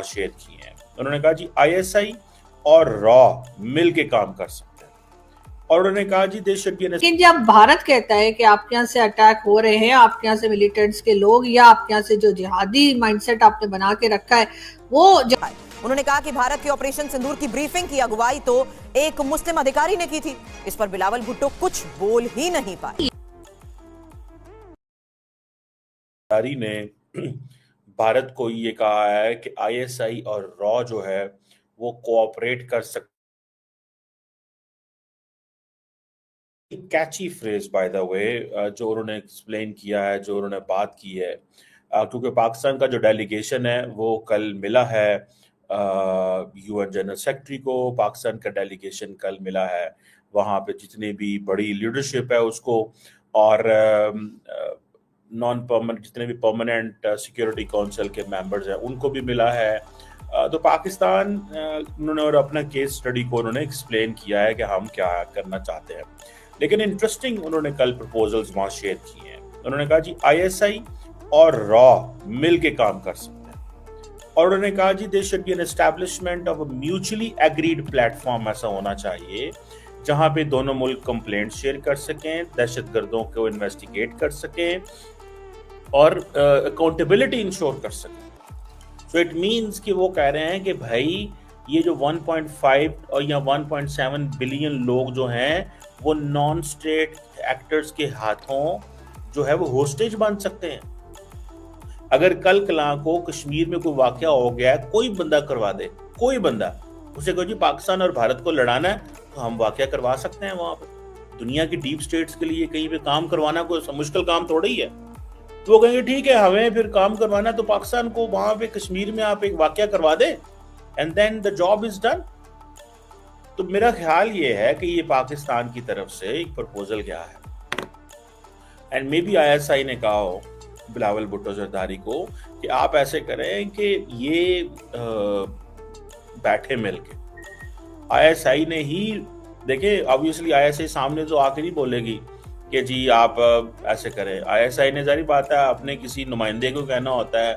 Share किए हैं। उन्होंने कहा जी आईएसआई और रॉ मिल के काम कर सकते हैं, और उन्होंने कहा जी देश शुड बी। लेकिन जब भारत कहता है कि आपके यहाँ से अटैक हो रहे हैं, आपके यहाँ से मिलिटेंट्स के लोग, या आपके यहाँ से जो जिहादी माइंडसेट आपने बना के रखा है वो उन्होंने कहा कि भारत के ऑपरेशन सिंदूर की ब्रीफिंग की अगुवाई तो एक मुस्लिम अधिकारी ने की थी। इस पर बिलावल भुट्टो कुछ बोल ही नहीं पाए। अधिकारी ने भारत को ये कहा है कि आईएसआई और रॉ जो है वो कोऑपरेट कर सकते। कैची फ्रेज बाय द वे जो उन्होंने एक्सप्लेन किया है, जो उन्होंने बात की है, क्योंकि पाकिस्तान का जो डेलीगेशन है वो कल मिला है यूएन जनरल सेक्रेटरी को। पाकिस्तान का डेलीगेशन कल मिला है, वहाँ पे जितनी भी बड़ी लीडरशिप है उसको, और नॉन परमानेंट जितने भी परमानेंट सिक्योरिटी काउंसिल के मेंबर्स हैं उनको भी मिला है। तो पाकिस्तान उन्होंने और अपना केस स्टडी को उन्होंने एक्सप्लेन किया है कि हम क्या करना चाहते हैं। लेकिन इंटरेस्टिंग उन्होंने कल प्रपोजल्स वहां शेयर किए हैं। उन्होंने कहा जी आईएसआई और रॉ मिल के काम कर सकते हैं, और उन्होंने कहा जी there should be an establishment of a mutually agreed platform. ऐसा होना चाहिए जहां पे दोनों मुल्क कंप्लेंट शेयर कर सकें, दहशतगर्दों को इन्वेस्टिगेट कर सकें और अकाउंटेबिलिटी इंश्योर कर सकें। सो इट मीन्स कि वो कह रहे हैं कि भाई ये जो 1.5 और या 1.7 बिलियन लोग जो हैं वो नॉन स्टेट एक्टर्स के हाथों जो है वो होस्टेज बन सकते हैं। अगर कल कला को कश्मीर में कोई वाकया हो गया है, कोई बंदा करवा दे, कोई बंदा, उसे कहो जी पाकिस्तान और भारत को लड़ाना है, तो हम वाकया करवा सकते हैं वहां पे। दुनिया की डीप स्टेट्स के लिए कहीं पे काम करवाना कोई मुश्किल काम थोड़ा ही है। तो वो कहेंगे ठीक है हमें फिर काम करवाना तो पाकिस्तान को वहां पे कश्मीर में आप एक वाकया करवा दे and then the job is done. तो मेरा ख्याल ये है कि ये पाकिस्तान की तरफ से एक प्रपोजल गया है, एंड मे बी आईएसआई ने कहा हो बिलावल भुट्टो जरदारी को कि आप ऐसे करें कि ये बैठे मिलके। आईएसआई ने ही देखे, ऑब्वियसली आईएसआई सामने तो आके नहीं बोलेगी कि जी आप ऐसे करें। आईएसआई ने जारी बात है अपने किसी नुमाइंदे को कहना होता है,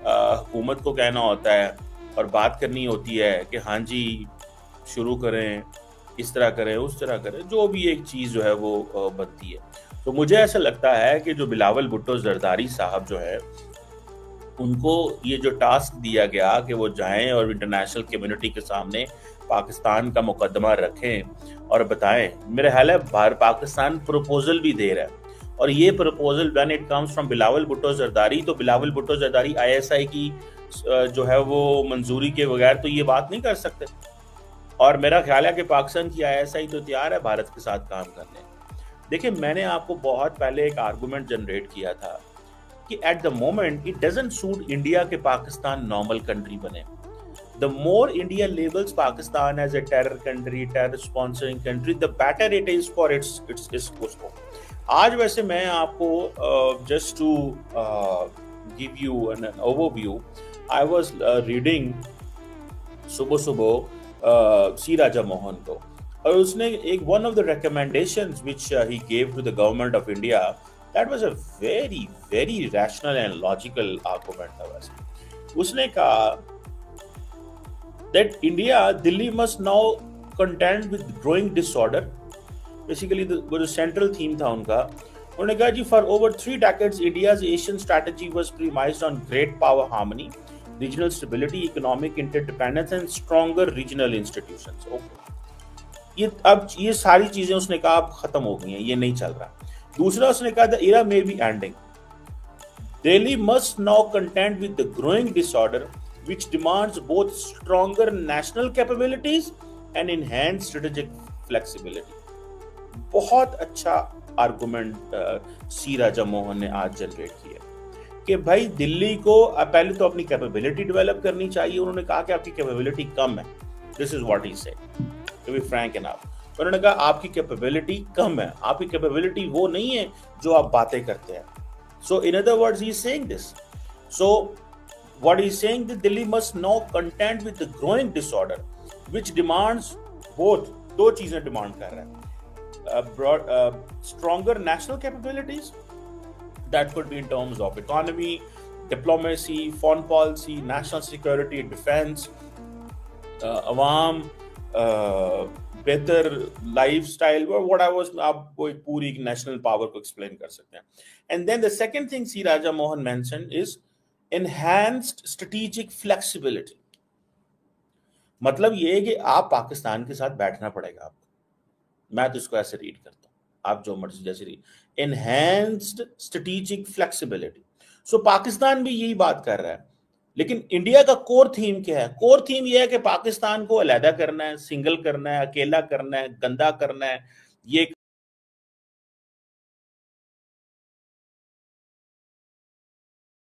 हुकूमत को कहना होता है और बात करनी होती है कि हाँ जी शुरू करें, इस तरह करें, उस तरह करें, जो भी एक चीज़ जो है वो बनती है। तो मुझे ऐसा लगता है कि जो बिलावल भुट्टो जरदारी साहब जो है उनको ये जो टास्क दिया गया कि वो जाएं और इंटरनेशनल कम्युनिटी के सामने पाकिस्तान का मुकदमा रखें और बताएं, मेरा ख्याल है पाकिस्तान प्रपोजल भी दे रहा है, और ये proposal when it comes from Bilawal Bhutto Zardari, तो बिलावल भुट्टो जरदारी आईएसआई की जो है वो मंजूरी के बगैर तो ये बात नहीं कर सकते। और मेरा ख्याल है कि पाकिस्तान की आईएसआई तो तैयार है भारत के साथ काम करने। देखिए मैंने आपको बहुत पहले एक आर्गुमेंट जनरेट किया था कि at the moment it doesn't suit India के पाकिस्तान नॉर्मल कंट्री बने। The more India labels Pakistan as a terror country, terror sponsoring country, the better it is for its उसको। आज वैसे मैं आपको just to give you an overview, I was reading सुबह सी राजा मोहन को, और उसने एक one of the recommendations which he gave to the government of India, that was a very very rational and logical argument था। वैसे उसने कहा that India, Delhi must now contend with growing disorder. Basically, वो जो central theme था उनका, उन्होंने कहा जी for over 3 decades, India's Asian strategy was premised on great power harmony, regional stability, economic interdependence, and stronger regional institutions. Okay. अब ये सारी चीजें उसने कहा अब खत्म हो गई हैं, ये नहीं चल रहा। दूसरा उसने कहा the era may be ending. Delhi must now contend with the growing disorder, which demands both stronger national capabilities and enhanced strategic flexibility. बहुत अच्छा आर्गुमेंट सी राजा मोहन ने आज जनरेट किया कि भाई दिल्ली को पहले तो अपनी कैपेबिलिटी डेवलप करनी चाहिए। उन्होंने कहा कि आपकी कैपेबिलिटी कम है, this is what he said, to be frank enough. उन्होंने कहा आपकी कैपेबिलिटी कम है, आपकी कैपेबिलिटी वो नहीं है जो आप बातें करते हैं। So in other words he is saying this. So what he's saying that Delhi must now contend with the growing disorder, which demands both, दो चीजें डिमांड कर रहा है, stronger national capabilities, that could be in terms of economy, diplomacy, foreign policy, national security, defence, अवाम, बेहतर lifestyle, आप वो एक पूरी नेशनल पावर को एक्सप्लेन कर सकते हैं. And then the second thing C Raja Mohan mention is enhanced strategic flexibility. मतलब ये है कि आप पाकिस्तान के साथ बैठना पड़ेगा आपको. मैं तो इसको ऐसे रीड करता हूं, आप जो मर्जी जैसे read. Enhanced strategic flexibility. So Pakistan भी यही बात कर रहा है. लेकिन इंडिया का कोर थीम क्या है? कोर थीम यह है कि पाकिस्तान को अलहदा करना है, सिंगल करना है, अकेला करना है, गंदा करना है. ये